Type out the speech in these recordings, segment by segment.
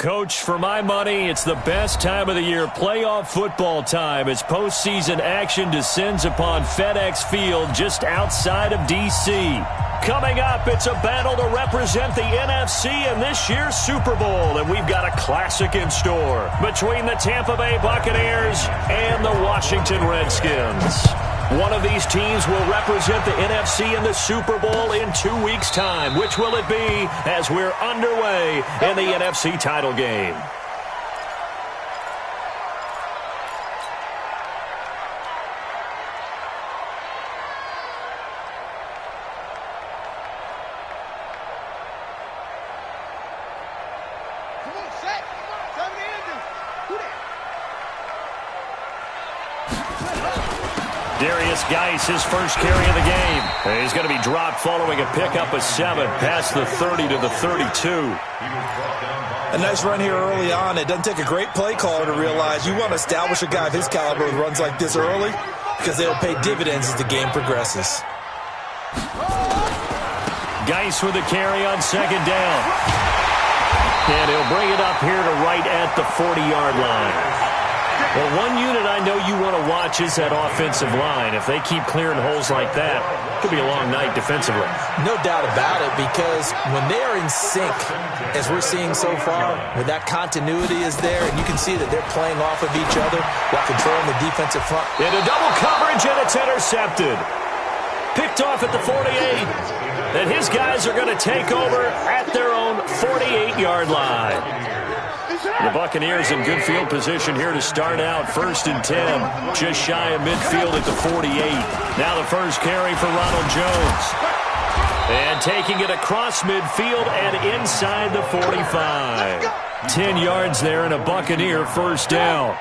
Coach, for my money, it's the best time of the year, playoff football time, as postseason action descends upon FedEx Field just outside of D.C. Coming up, it's a battle to represent the NFC in this year's Super Bowl, and we've got a classic in store between the Tampa Bay Buccaneers and the Washington Redskins. One of these teams will represent the NFC in the Super Bowl in 2 weeks' time. Which will it be as we're underway in the NFC title game? Geis, his first carry of the game. He's going to be dropped following a pickup of 7 past the 30 to the 32. A nice run here early on. It doesn't take a great play caller to realize you want to establish a guy of his caliber with runs like this early because they'll pay dividends as the game progresses. Geis with a carry on second down. And he'll bring it up here to right at the 40-yard line. Well, one unit I know you want to watch is that offensive line. If they keep clearing holes like that, it could be a long night defensively. No doubt about it, because when they are in sync, as we're seeing so far, when that continuity is there, and you can see that they're playing off of each other while controlling the defensive front. Into double coverage, and it's intercepted. Picked off at the 48. And his guys are going to take over at their own 48-yard line. The Buccaneers in good field position here to start out. 1st and 10, just shy of midfield at the 48. Now the first carry for Ronald Jones. And taking it across midfield and inside the 45. 10 yards there and a Buccaneer first down.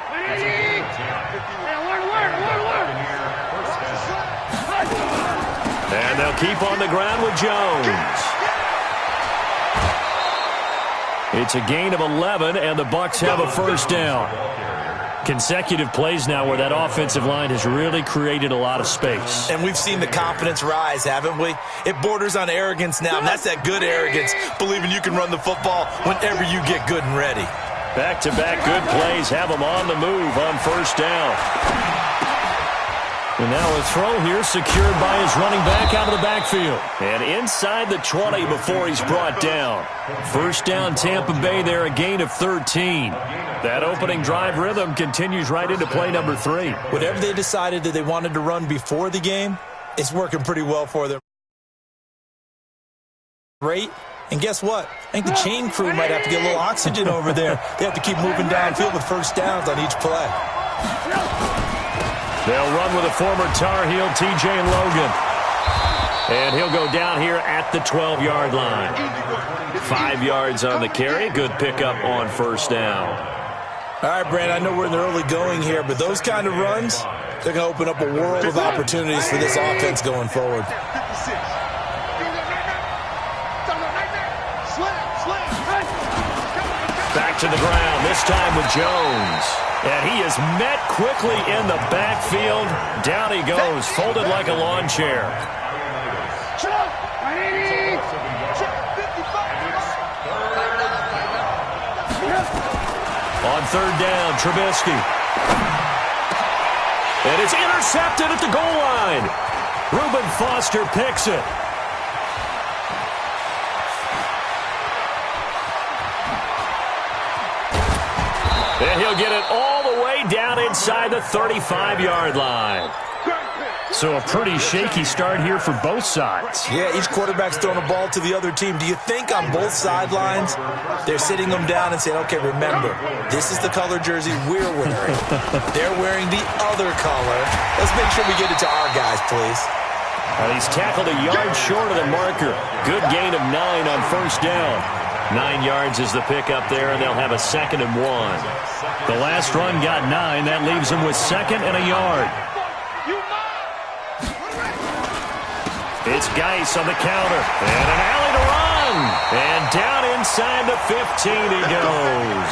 And they'll keep on the ground with Jones. It's a gain of 11, and the Bucs have a first down. Consecutive plays now where that offensive line has really created a lot of space. And we've seen the confidence rise, haven't we? It borders on arrogance now, and that's that good arrogance, believing you can run the football whenever you get good and ready. Back-to-back good plays have them on the move on first down. And now a throw here secured by his running back out of the backfield. And inside the 20 before he's brought down. First down Tampa Bay there, a gain of 13. That opening drive rhythm continues right into play number 3. Whatever they decided that they wanted to run before the game, it's working pretty well for them. Great. And guess what? I think the chain crew might have to get a little oxygen over there. They have to keep moving downfield with first downs on each play. They'll run with a former Tar Heel, T.J. Logan. And he'll go down here at the 12-yard line. 5 yards on the carry. Good pickup on first down. All right, Brand, I know we're in the early going here, but those kind of runs, they're going to open up a world of opportunities for this offense going forward. Back to the ground, this time with Jones. And he is met quickly in the backfield. Down he goes, folded like a lawn chair. On third down, Trubisky. And it's intercepted at the goal line. Reuben Foster picks it. And he'll get it all the way down inside the 35-yard line. So a pretty shaky start here for both sides. Yeah, each quarterback's throwing a ball to the other team. Do you think on both sidelines they're sitting them down and saying, okay, remember, this is the color jersey we're wearing. They're wearing the other color. Let's make sure we get it to our guys, please. He's tackled a yard short of the marker. Good gain of 9 on first down. 9 yards is the pickup there, and they'll have a 2nd and 1. The last run got 9. That leaves them with 2nd and a yard. It's Geis on the counter. And an alley to run. And down inside the 15 he goes.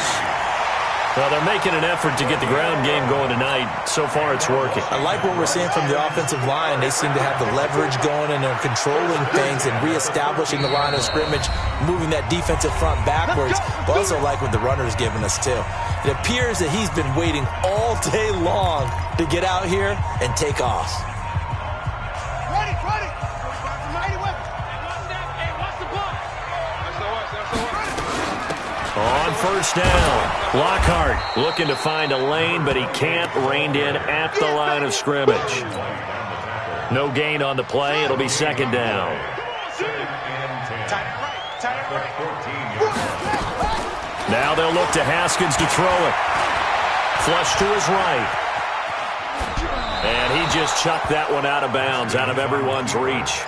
Well, they're making an effort to get the ground game going tonight. So far, it's working. I like what we're seeing from the offensive line. They seem to have the leverage going, and they're controlling things and reestablishing the line of scrimmage, moving that defensive front backwards. But also like what the runner's giving us, too. It appears that he's been waiting all day long to get out here and take off. On first down, Lockhart looking to find a lane, but he can't. Reined in at the line of scrimmage. No gain on the play. It'll be second down. Now they'll look to Haskins to throw it. Flush to his right. And he just chucked that one out of bounds, out of everyone's reach.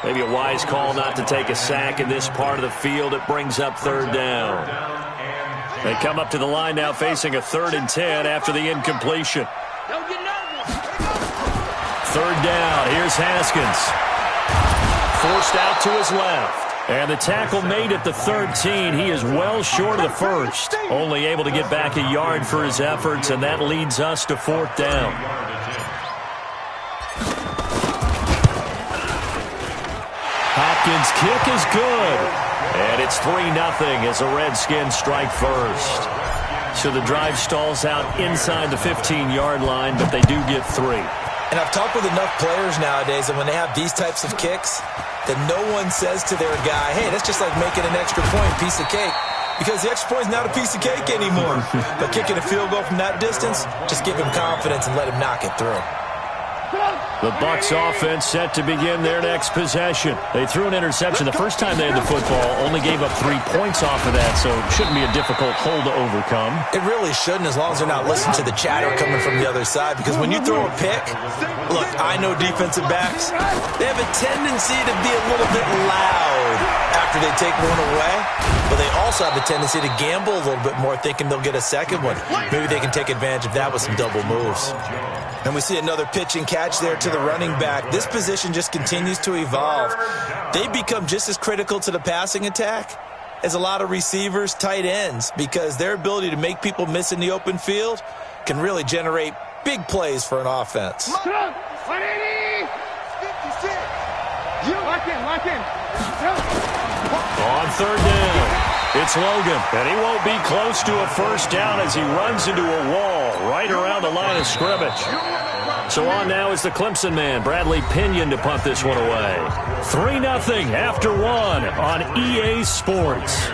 Maybe a wise call not to take a sack in this part of the field. It brings up third down. They come up to the line now facing a 3rd and 10 after the incompletion. Third down. Here's Haskins. Forced out to his left. And the tackle made at the 13. He is well short of the first. Only able to get back a yard for his efforts, and that leads us to 4th down. Hopkins' kick is good. And it's 3-0 as the Redskins strike first. So the drive stalls out inside the 15-yard line, but they do get 3. And I've talked with enough players nowadays that when they have these types of kicks, that no one says to their guy, hey, that's just like making an extra point, piece of cake. Because the extra point is not a piece of cake anymore. But kicking a field goal from that distance, just give him confidence and let him knock it through. The Bucs offense set to begin their next possession. They threw an interception the first time they had the football, only gave up 3 points off of that, so it shouldn't be a difficult hole to overcome. It really shouldn't, as long as they're not listening to the chatter coming from the other side, because when you throw a pick, look, I know defensive backs, they have a tendency to be a little bit loud after they take one away, but they also have a tendency to gamble a little bit more, thinking they'll get a second one. Maybe they can take advantage of that with some double moves. And we see another pitch and catch there to the running back. This position just continues to evolve. They become just as critical to the passing attack as a lot of receivers, tight ends, because their ability to make people miss in the open field can really generate big plays for an offense. On third down, it's Logan, and he won't be close to a first down as he runs into a wall right around the line of scrimmage. So on now is the Clemson man, Bradley Pinion, to punt this one away. 3-0 after 1 on EA Sports.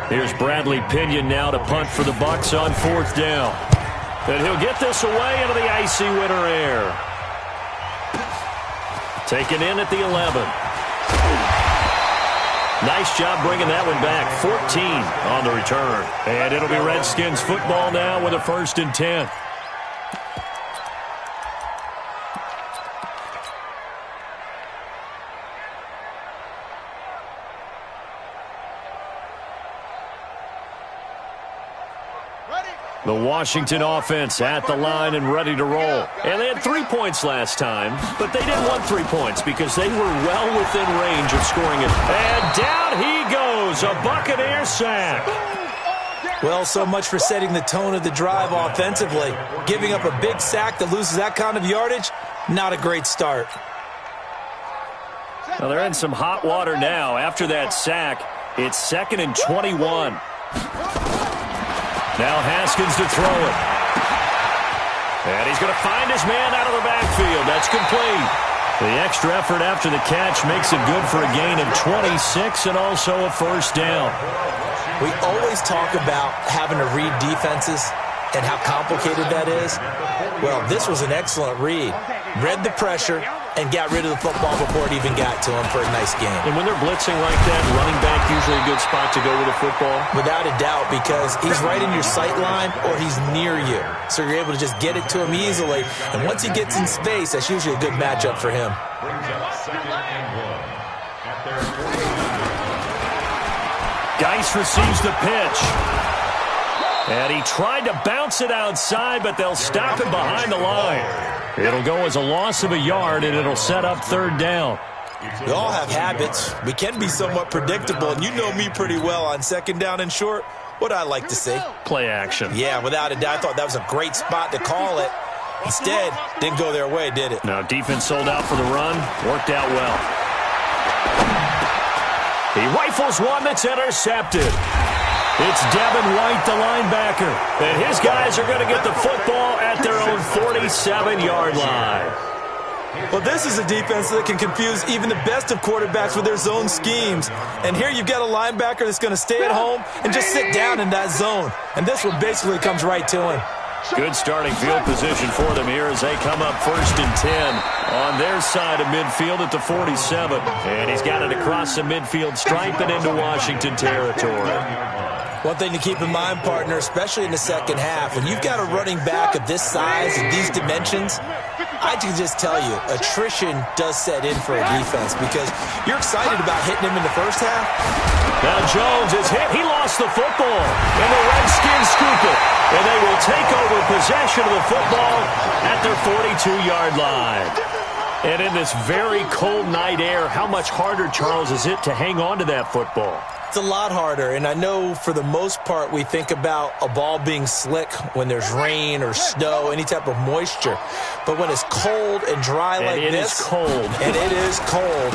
Here's Bradley Pinion now to punt for the Bucs on 4th down. And he'll get this away into the icy winter air. Taken in at the 11. Nice job bringing that one back. 14 on the return. And it'll be Redskins football now with a 1st and 10. The Washington offense at the line and ready to roll. And they had 3 points last time, but they didn't want 3 points because they were well within range of scoring it. And down he goes, a Buccaneer sack. Well, so much for setting the tone of the drive offensively. Giving up a big sack that loses that kind of yardage, not a great start. Well, they're in some hot water now. After that sack, it's 2nd and 21. Now Haskins to throw it. And he's going to find his man out of the backfield. That's complete. The extra effort after the catch makes it good for a gain of 26 and also a 1st down. We always talk about having to read defenses and how complicated that is. Well, this was an excellent read. Read the pressure and got rid of the football before it even got to him for a nice game. And when they're blitzing like that, running back usually a good spot to go with the football? Without a doubt, because he's right in your sight line or he's near you. So you're able to just get it to him easily. And once he gets in space, that's usually a good matchup for him. Geis receives the pitch. And he tried to bounce it outside, but they'll stop him behind the line. It'll go as a loss of a yard, and it'll set up 3rd down. We all have habits. We can be somewhat predictable, and you know me pretty well on second down and short. What I like to see? Play action. Yeah, without a doubt. I thought that was a great spot to call it. Instead, didn't go their way, did it? No, defense sold out for the run. Worked out well. He rifles one that's intercepted. It's Devin White, the linebacker. And his guys are going to get the football at their own 47-yard line. Well, this is a defense that can confuse even the best of quarterbacks with their zone schemes. And here you've got a linebacker that's going to stay at home and just sit down in that zone. And this one basically comes right to him. Good starting field position for them here as they come up 1st and 10 on their side of midfield at the 47. And he's got it across the midfield stripe and into Washington territory. One thing to keep in mind, partner, especially in the second half, when you've got a running back of this size and these dimensions, I can just tell you, attrition does set in for a defense because you're excited about hitting him in the first half. Now Jones is hit. He lost the football, and the Redskins scoop it. And they will take over possession of the football at their 42-yard line. And in this very cold night air, how much harder, Charles, is it to hang on to that football? It's a lot harder, and I know for the most part we think about a ball being slick when there's rain or snow, any type of moisture. But when it's cold and dry like this, it's cold. And it is cold,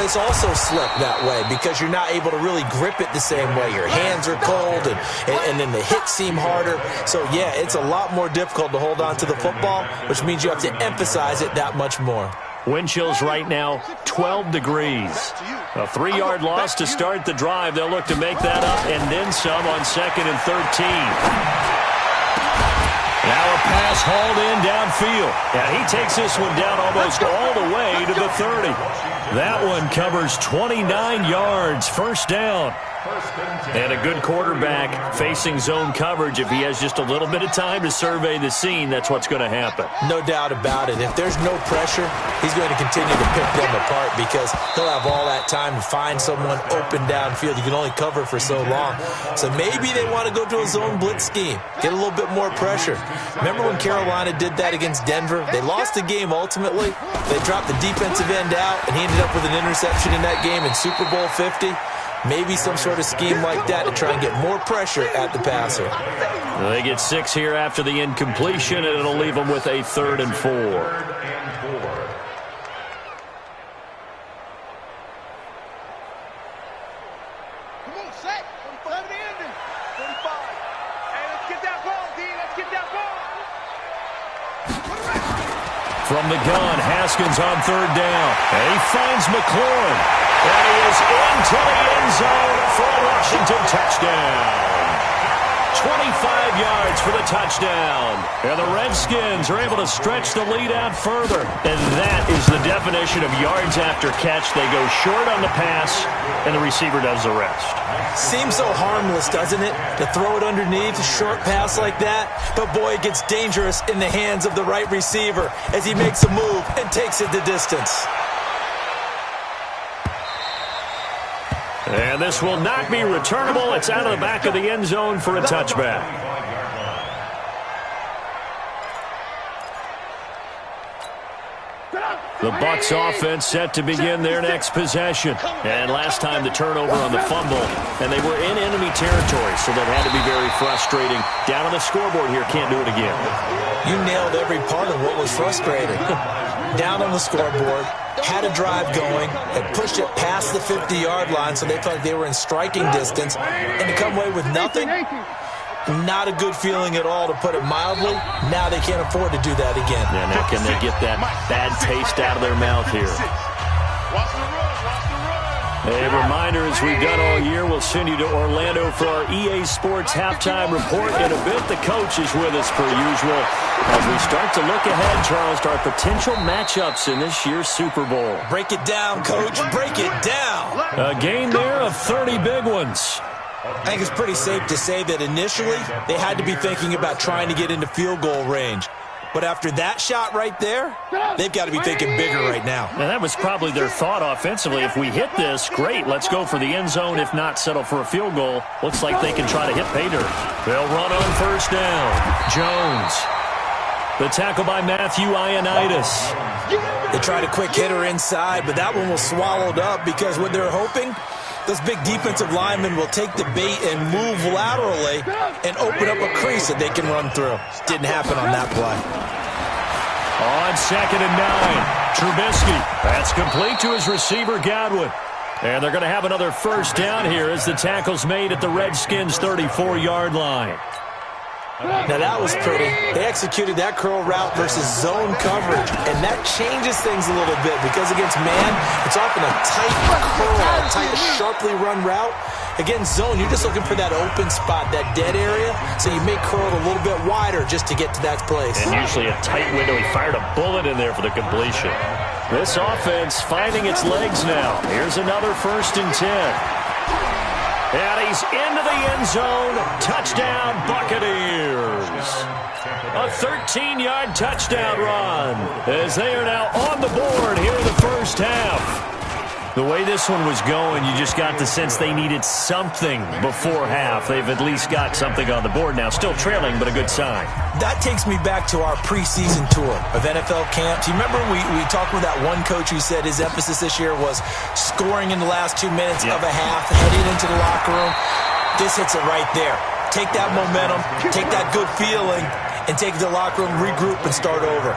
it's also slick that way because you're not able to really grip it the same way. Your hands are cold, and then the hits seem harder. So, yeah, it's a lot more difficult to hold on to the football, which means you have to emphasize it that much more. Wind chills right now, 12 degrees. A 3-yard loss to start the drive. They'll look to make that up and then some on 2nd and 13. Now a pass hauled in downfield. And he takes this one down almost all the way to the 30. That one covers 29 yards, 1st down. And a good quarterback facing zone coverage. If he has just a little bit of time to survey the scene, that's what's going to happen. No doubt about it. If there's no pressure, he's going to continue to pick them apart because he'll have all that time to find someone open downfield. You can only cover for so long. So maybe they want to go to a zone blitz scheme, get a little bit more pressure. Remember when Carolina did that against Denver? They lost the game ultimately. They dropped the defensive end out, and he ended up with an interception in that game in Super Bowl 50. Maybe some sort of scheme like that to try and get more pressure at the passer. They get 6 here after the incompletion, and it'll leave them with a 3rd and 4. Come on, set. 45 the ending. 45. Hey, let's get that ball, D. Let's get that ball. From the gun, Haskins on 3rd down. And he finds McLaurin. And he is into the end zone for a Washington touchdown. 25 yards for the touchdown. And the Redskins are able to stretch the lead out further. And that is the definition of yards after catch. They go short on the pass, and the receiver does the rest. Seems so harmless, doesn't it? To throw it underneath, a short pass like that. But, boy, it gets dangerous in the hands of the right receiver as he makes a move and takes it the distance. And this will not be returnable. It's out of the back of the end zone for a touchback. The Bucs offense set to begin their next possession. And last time the turnover on the fumble, and they were in enemy territory, so that had to be very frustrating. Down on the scoreboard here, can't do it again. You nailed every part of what was frustrating. Down on the scoreboard, had a drive going, and pushed it past the 50-yard line so they felt like they were in striking distance, and to come away with nothing, not a good feeling at all, to put it mildly. Now they can't afford to do that again. Yeah, now can they get that bad taste out of their mouth here? A reminder, as we've done all year, we'll send you to Orlando for our EA Sports halftime report. In a bit, the coach is with us per usual as we start to look ahead, Charles, to our potential matchups in this year's Super Bowl. Break it down, Coach. Break it down. A game there of 30 big ones. I think it's pretty safe to say that initially they had to be thinking about trying to get into field goal range. But after that shot right there, they've got to be thinking bigger right now. And that was probably their thought offensively. If we hit this, great, let's go for the end zone. If not, settle for a field goal. Looks like they can try to hit pay dirt. They'll run on 1st down. Jones. The tackle by Matthew Ioannidis. They tried a quick hitter inside, but that one was swallowed up because what they're hoping, those big defensive linemen will take the bait and move laterally and open up a crease that they can run through. Didn't happen on that play. On 2nd and 9, Trubisky. That's complete to his receiver, Godwin. And they're going to have another first down here as the tackle's made at the Redskins' 34-yard line. Now that was pretty. They executed that curl route versus zone coverage, and that changes things a little bit because against man, it's often a tight curl, tight, sharply run route. Against zone, you're just looking for that open spot, that dead area, so you may curl it a little bit wider just to get to that place. And usually a tight window. He fired a bullet in there for the completion. This offense finding its legs now. Here's another 1st and 10. And he's into the end zone. Touchdown, Buccaneers. A 13-yard touchdown run as they are now on the board here in the first half. The way this one was going, you just got the sense they needed something before half. They've at least got something on the board now. Still trailing, but a good sign. That takes me back to our preseason tour of NFL camps. You remember we talked with that one coach who said his emphasis this year was scoring in the last 2 minutes of a half, heading into the locker room. This hits it right there. Take that momentum, take that good feeling, and take it to the locker room, regroup, and start over.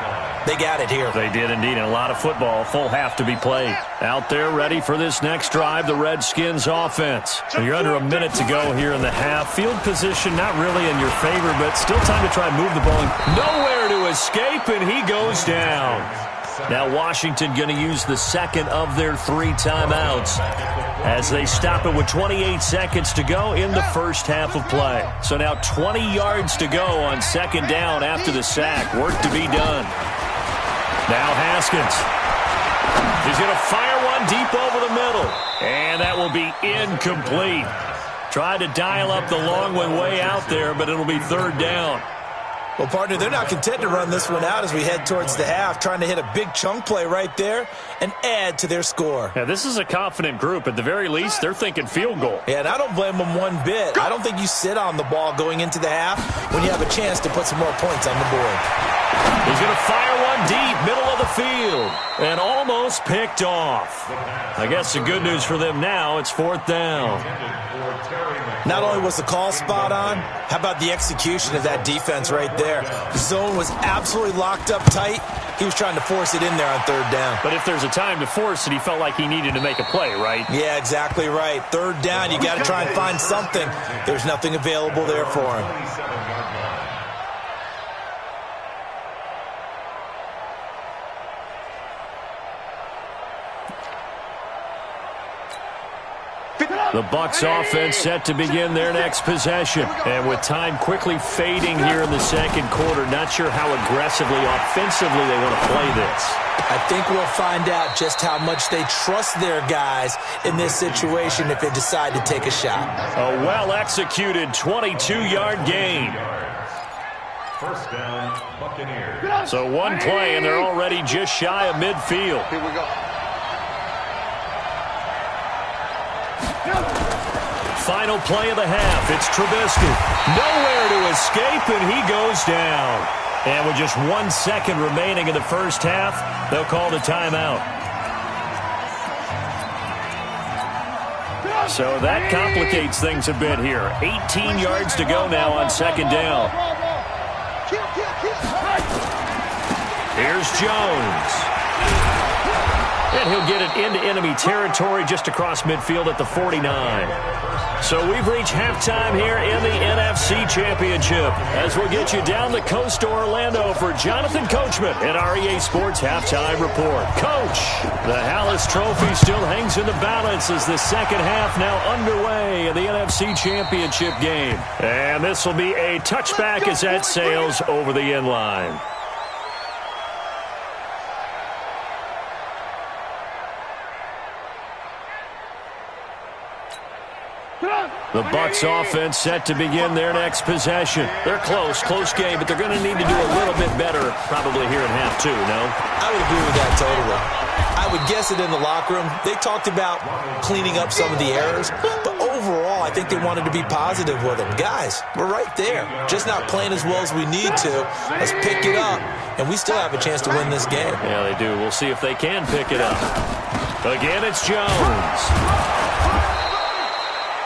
They got it here. They did indeed, and a lot of football, full half to be played. Out there ready for this next drive, the Redskins offense. So you're under a minute to go here in the half. Field position not really in your favor, but still time to try and move the ball. Nowhere to escape, and he goes down. Now Washington going to use the second of their 3 timeouts as they stop it with 28 seconds to go in the first half of play. So now 20 yards to go on 2nd down after the sack. Work to be done. Now Haskins. He's going to fire one deep over the middle. And that will be incomplete. Tried to dial up the long one way out there, but it'll be 3rd down. Well, partner, they're not content to run this one out as we head towards the half, trying to hit a big chunk play right there and add to their score. Yeah, this is a confident group. At the very least, they're thinking field goal. Yeah, and I don't blame them one bit. I don't think you sit on the ball going into the half when you have a chance to put some more points on the board. He's going to fire one deep, middle of the field, and almost picked off. I guess the good news for them now, it's 4th down. Not only was the call spot on, how about the execution of that defense right there? The zone was absolutely locked up tight. He was trying to force it in there on 3rd down. But if there's a time to force it, he felt like he needed to make a play, right? Yeah, exactly right. 3rd down, you got to try and find something. There's nothing available there for him. The Bucs offense set to begin their next possession. And with time quickly fading here in the 2nd quarter, not sure how aggressively, offensively they want to play this. I think we'll find out just how much they trust their guys in this situation if they decide to take a shot. A well-executed 22-yard gain. 1st down, Buccaneers. So one play, and they're already just shy of midfield. Here we go. Final play of the half. It's Trubisky. Nowhere to escape, and he goes down. And with just 1 second remaining in the first half, they'll call the timeout. So that complicates things a bit here. 18 yards to go now on 2nd down. Here's Jones. And he'll get it into enemy territory just across midfield at the 49. So we've reached halftime here in the NFC Championship as we'll get you down the coast to Orlando for Jonathan Coachman in our EA Sports Halftime Report. Coach, the Hallis Trophy still hangs in the balance as the second half now underway in the NFC Championship game. And this will be a touchback as that sails over the end line. The Bucs offense set to begin their next possession. They're close game, but they're going to need to do a little bit better probably here in half 2, no? I would agree with that totally. I would guess it in the locker room. They talked about cleaning up some of the errors, but overall, I think they wanted to be positive with him. Guys, we're right there. Just not playing as well as we need to. Let's pick it up, and we still have a chance to win this game. Yeah, they do. We'll see if they can pick it up. Again, it's Jones.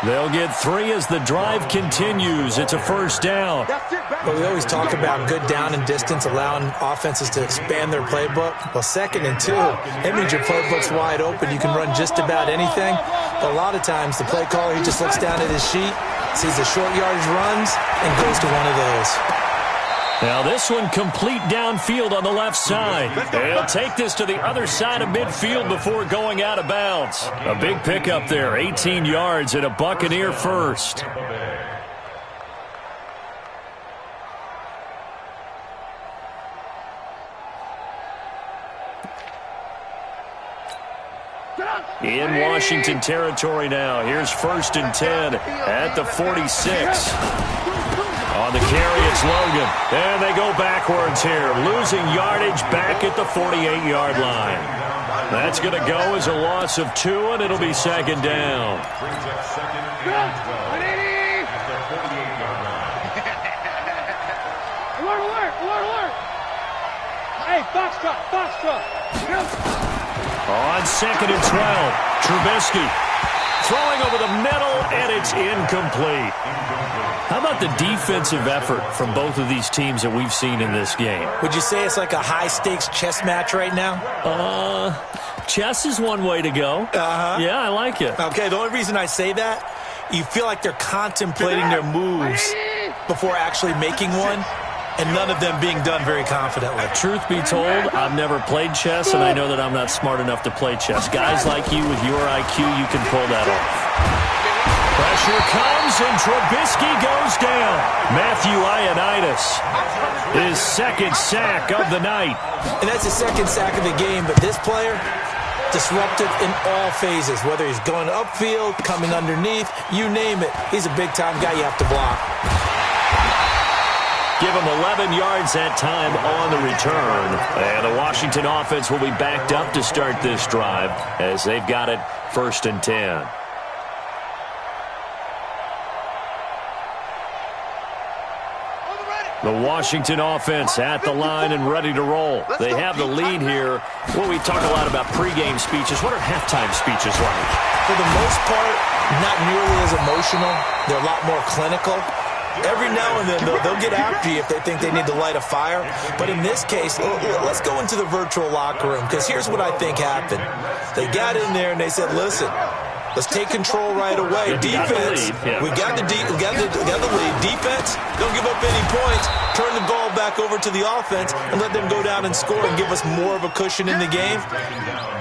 They'll get 3 as the drive continues. It's a first down. Well, we always talk about good down and distance, allowing offenses to expand their playbook. Well, 2nd and 2, that means your playbook's wide open. You can run just about anything. But a lot of times, the play caller, he just looks down at his sheet, sees the short yardage runs, and goes to one of those. Now this one complete downfield on the left side. They'll take this to the other side of midfield before going out of bounds. A big pickup there, 18 yards and a Buccaneer first. In Washington territory now. Here's 1st and 10 at the 46. On the carry, it's Logan. And they go backwards here. Losing yardage back at the 48-yard line. That's going to go as a loss of 2, and it'll be 2nd down. Brings up 2nd and 12 at the 48-yard line. Alert, alert, alert, alert. Hey, foxtrot. On 2nd and 12, Trubisky throwing over the middle, and it's incomplete. How about the defensive effort from both of these teams that we've seen in this game? Would you say it's like a high-stakes chess match right now? Chess is one way to go. Yeah, I like it. Okay, the only reason I say that, you feel like they're contemplating their moves before actually making one, and none of them being done very confidently. Truth be told, I've never played chess, and I know that I'm not smart enough to play chess. Guys like you with your IQ, you can pull that off. Pressure comes, and Trubisky goes down. Matthew Ioannidis, his 2nd sack of the night. And that's the 2nd sack of the game, but this player, disruptive in all phases, whether he's going upfield, coming underneath, you name it. He's a big-time guy you have to block. Give him 11 yards that time on the return. And the Washington offense will be backed up to start this drive as they've got it 1st and 10. The Washington offense at the line and ready to roll. They have the lead here. Well, we talk a lot about pregame speeches. What are halftime speeches like? For the most part, not nearly as emotional. They're a lot more clinical. Every now and then, they'll get after you if they think they need to light a fire. But in this case, let's go into the virtual locker room, because here's what I think happened. They got in there and they said, listen, let's take control right away. Defense, we got the lead. Defense, don't give up any points. Turn the ball back over to the offense and let them go down and score and give us more of a cushion in the game.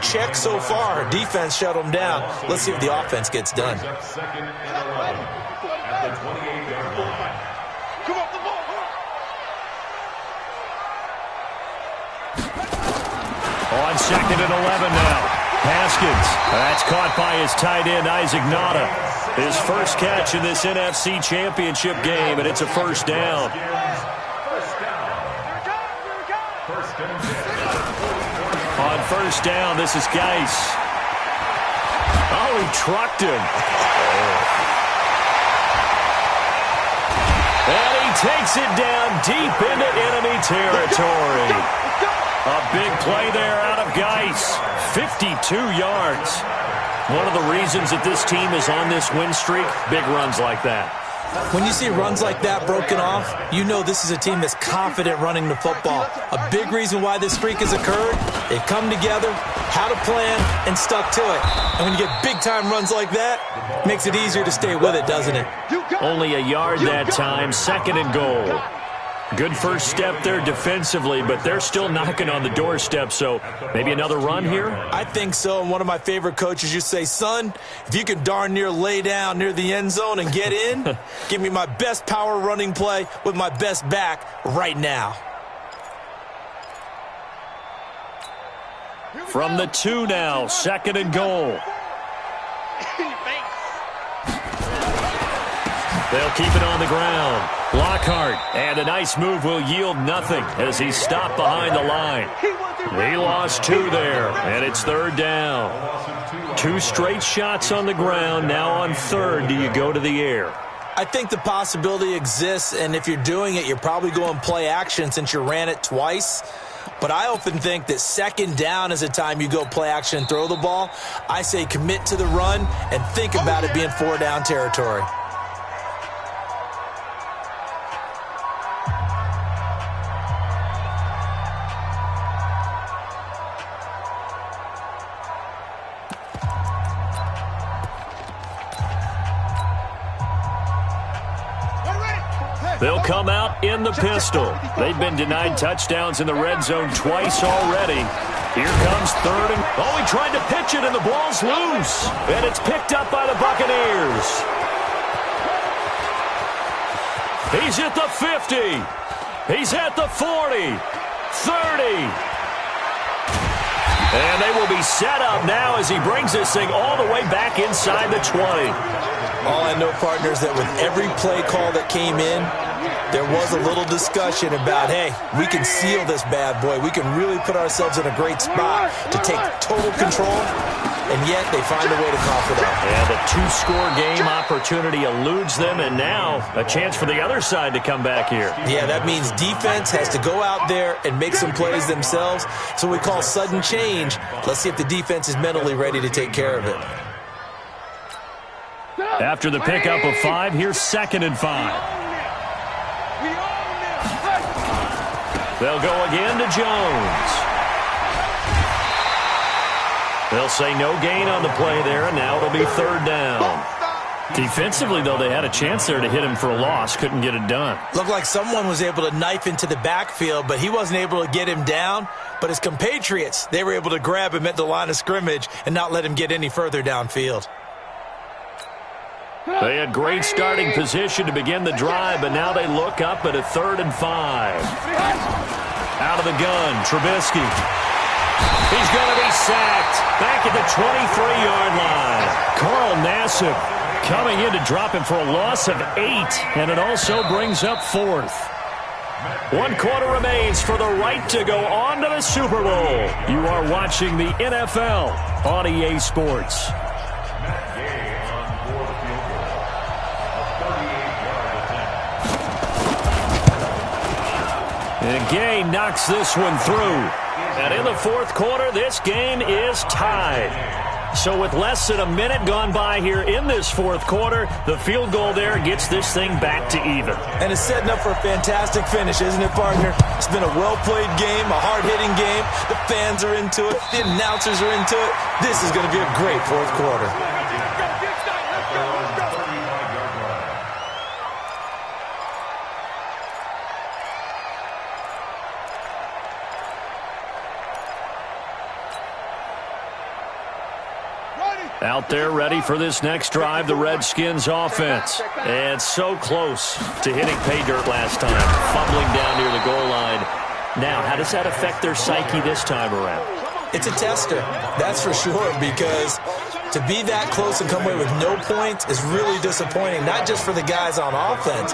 Check so far. Defense shut them down. Let's see if the offense gets done. 2nd and 11 at the 28-yard line. Come on, the ball. On 2nd and 11 now. Haskins. That's caught by his tight end, Isaac Nada. His first catch in this NFC Championship game, and it's a 1st down. On 1st down, this is Geis. Oh, he trucked him. And he takes it down deep into enemy territory. A big play there out of Geis. 52 yards. One of the reasons that this team is on this win streak, big runs like that. When you see runs like that broken off, you know this is a team that's confident running the football. A big reason why this streak has occurred, they've come together, had a plan, and stuck to it. And when you get big-time runs like that, it makes it easier to stay with it, doesn't it? Only a yard that time, 2nd and goal. Good first step there defensively, but they're still knocking on the doorstep, so maybe another run here? I think so, and one of my favorite coaches used to say, son, if you can darn near lay down near the end zone and get in, give me my best power running play with my best back right now. From the 2 now, 2nd and goal. They'll keep it on the ground. Block Lockhart. And a nice move will yield nothing as he's stopped behind the line. He lost 2 there, and it's 3rd down. 2 straight shots on the ground. Now on 3rd, do you go to the air? I think the possibility exists, and if you're doing it, you're probably going play action since you ran it twice. But I often think that 2nd down is a time you go play action and throw the ball. I say commit to the run and think about it being 4-down territory. They'll come out in the pistol. They've been denied touchdowns in the red zone twice already. Here comes 3rd and... Oh, he tried to pitch it, and the ball's loose. And it's picked up by the Buccaneers. He's at the 50. He's at the 40. 30. And they will be set up now as he brings this thing all the way back inside the 20. All I know, partners, that with every play call that came in, there was a little discussion about, hey, we can seal this bad boy. We can really put ourselves in a great spot to take total control, and yet they find a way to cough it up. And the 2-score game opportunity eludes them, and now a chance for the other side to come back here. Yeah, that means defense has to go out there and make some plays themselves. So we call sudden change. Let's see if the defense is mentally ready to take care of it. After the pickup of 5, here's 2nd and 5. They'll go again to Jones. They'll say no gain on the play there, and now it'll be 3rd down. Defensively, though, they had a chance there to hit him for a loss. Couldn't get it done. Looked like someone was able to knife into the backfield, but he wasn't able to get him down. But his compatriots, they were able to grab him at the line of scrimmage and not let him get any further downfield. They had great starting position to begin the drive, but now they look up at a 3rd and 5. Out of the gun, Trubisky. He's going to be sacked back at the 23-yard line. Carl Nassib coming in to drop him for a loss of 8, and it also brings up 4th. 1 quarter remains for the right to go on to the Super Bowl. You are watching the NFL on EA Sports. And Gay knocks this one through. And in the 4th quarter, this game is tied. So with less than a minute gone by here in this 4th quarter, the field goal there gets this thing back to even. And it's setting up for a fantastic finish, isn't it, partner? It's been a well-played game, a hard-hitting game. The fans are into it. The announcers are into it. This is going to be a great 4th quarter. Out there ready for this next drive, the Redskins offense. And so close to hitting pay dirt last time, fumbling down near the goal line. Now, how does that affect their psyche this time around? It's a tester, that's for sure, because to be that close and come away with no points is really disappointing, not just for the guys on offense,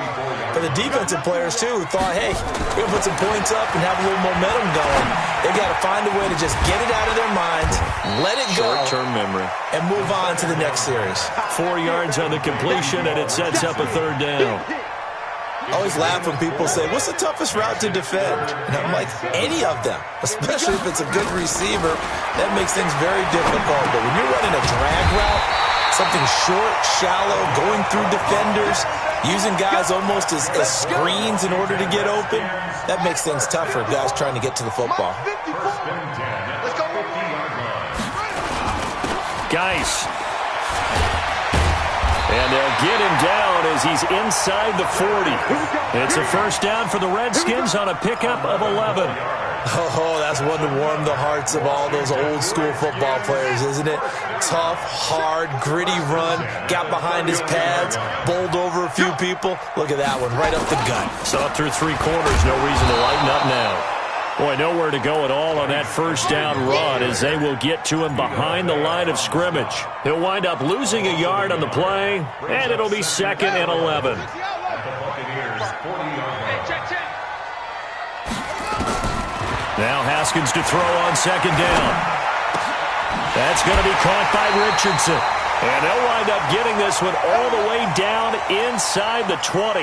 but the defensive players, too, who thought, hey, we're going to put some points up and have a little momentum going. They've got to find a way to just get it out of their minds, let it go, short-term memory, and move on to the next series. 4 yards on the completion, and it sets up a 3rd down. I always laugh when people say, what's the toughest route to defend? And I'm like, any of them, especially if it's a good receiver. That makes things very difficult. But when you're running a drag route, something short, shallow, going through defenders, using guys almost as screens in order to get open, that makes things tougher, guys trying to get to the football. Guys. And they'll get him down as he's inside the 40. It's a 1st down for the Redskins on a pickup of 11. Oh, that's one to warm the hearts of all those old-school football players, isn't it? Tough, hard, gritty run, got behind his pads, bowled over a few people. Look at that one, right up the gut. Saw through 3 quarters, no reason to lighten up now. Boy, nowhere to go at all on that 1st down run as they will get to him behind the line of scrimmage. He'll wind up losing a yard on the play, and it'll be 2nd and 11. Now Haskins to throw on second down. That's going to be caught by Richardson. And they'll wind up getting this one all the way down inside the 20.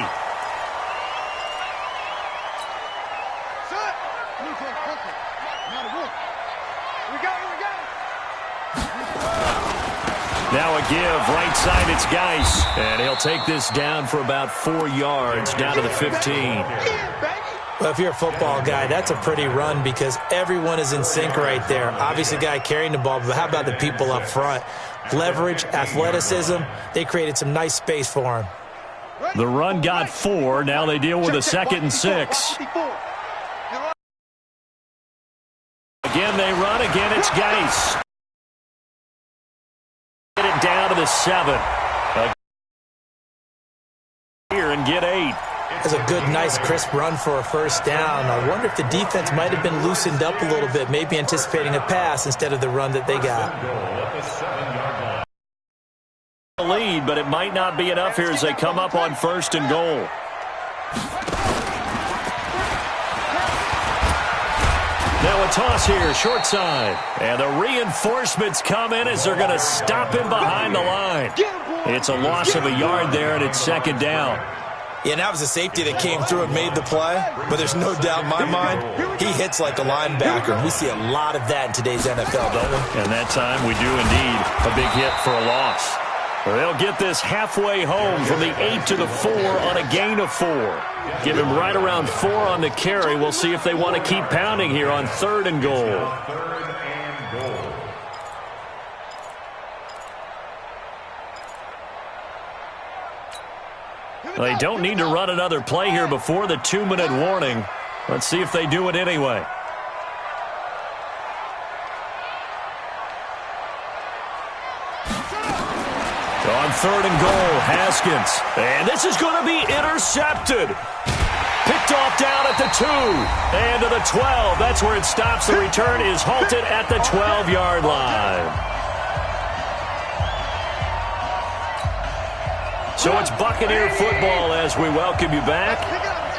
Now a give, right side, it's Geis. And he'll take this down for about 4 yards, down to the 15. Well, if you're a football guy, that's a pretty run because everyone is in sync right there. Obviously, the guy carrying the ball, but how about the people up front? Leverage, athleticism, they created some nice space for him. The run got 4. Now they deal with a 2nd and 6. Again, they run. Again, it's Geis. Get it down to the 7. Here and get 8. That's a good, nice, crisp run for a first down. I wonder if the defense might have been loosened up a little bit, maybe anticipating a pass instead of the run that they got. Lead, but it might not be enough here as they come up on 1st and goal. Now a toss here, short side. And the reinforcements come in as they're going to stop him behind the line. It's a loss of a yard there, and it's 2nd down. Yeah, and that was a safety that came through and made the play. But there's no doubt in my mind, he hits like a linebacker. And we see a lot of that in today's NFL, don't we? And that time we do indeed. A big hit for a loss. They'll get this halfway home from the 8 to the 4 on a gain of 4. Give him right around 4 on the carry. We'll see if they want to keep pounding here on 3rd and goal. They don't need to run another play here before the 2-minute warning. Let's see if they do it anyway. On 3rd and goal, Haskins. And this is going to be intercepted. Picked off down at the 2. And to the 12. That's where it stops. The return is halted at the 12-yard line. So it's Buccaneer football as we welcome you back.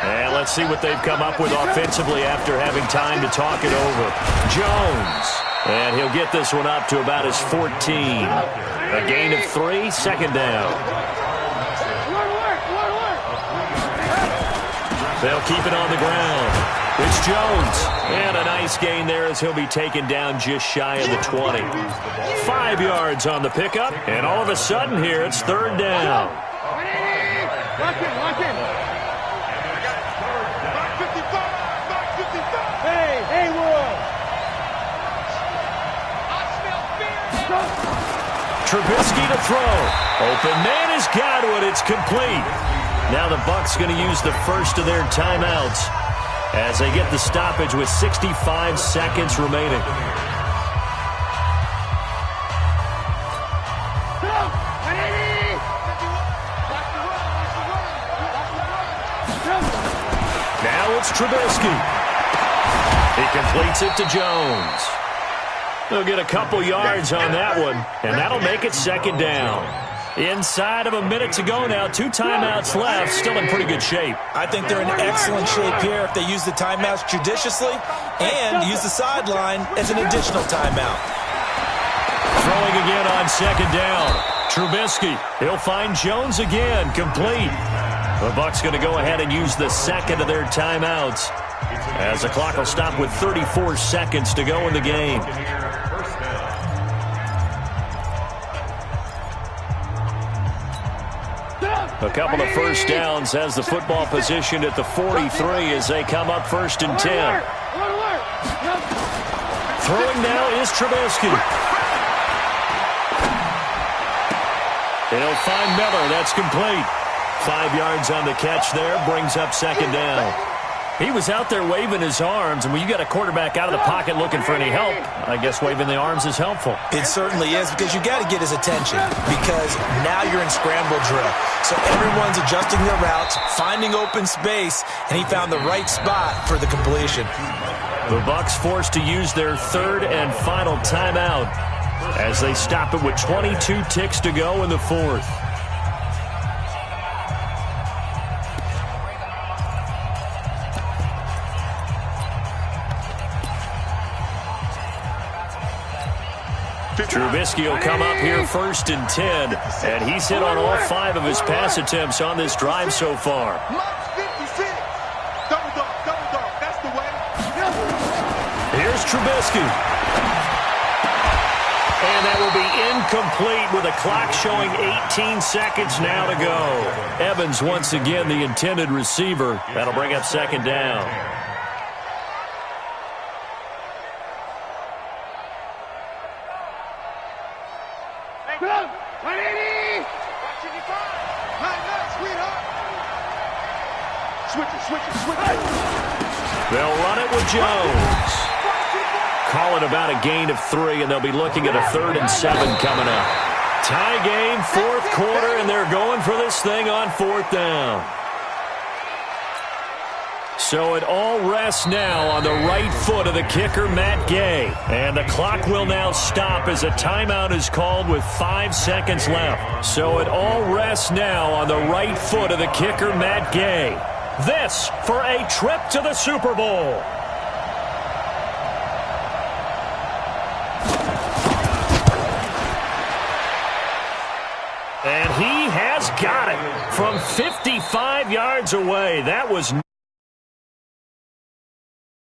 And let's see what they've come up with offensively after having time to talk it over. Jones. And he'll get this one up to about his 14. A gain of 3, 2nd down. They'll keep it on the ground. It's Jones. And a nice gain there as he'll be taken down just shy of the 20. 5 yards on the pickup. And all of a sudden here, it's 3rd down. Lock in. Back 55. Hey, world. Trubisky to throw. Open man has got it. It's complete. Now the Bucs going to use the first of their timeouts as they get the stoppage with 65 seconds remaining. Now it's Trubisky. He completes it to Jones. They'll get a couple yards on that one, and that'll make it 2nd down. Inside of a minute to go now, 2 timeouts left, still in pretty good shape. I think they're in excellent shape here if they use the timeouts judiciously and use the sideline as an additional timeout. Throwing again on 2nd down. Trubisky, he'll find Jones again, complete. The Bucs going to go ahead and use the 2nd of their timeouts as the clock will stop with 34 seconds to go in the game. A couple of first downs has the football positioned at the 43 as they come up 1st and 10. Throwing now is Trubisky. He'll find Miller. That's complete. 5 yards on the catch there. Brings up 2nd down. He was out there waving his arms, and when you got a quarterback out of the pocket looking for any help, I guess waving the arms is helpful. It certainly is, because you got to get his attention, because now you're in scramble drill. So everyone's adjusting their routes, finding open space, and he found the right spot for the completion. The Bucs forced to use their 3rd and final timeout as they stop it with 22 ticks to go in the 4th. Trubisky will come up here 1st and 10, and he's hit on all 5 of his pass attempts on this drive so far. That's the way. Here's Trubisky. And that will be incomplete with a clock showing 18 seconds now to go. Evans once again the intended receiver. That'll bring up 2nd down. They'll run it with Jones. Call it about a gain of 3, and they'll be looking at a 3rd and 7 coming up. Tie game, 4th quarter, and they're going for this thing on 4th down. So it all rests now on the right foot of the kicker, Matt Gay. And the clock will now stop as a timeout is called with 5 seconds left. So it all rests now on the right foot of the kicker, Matt Gay. This for a trip to the Super Bowl. And he has got it from 55 yards away. That was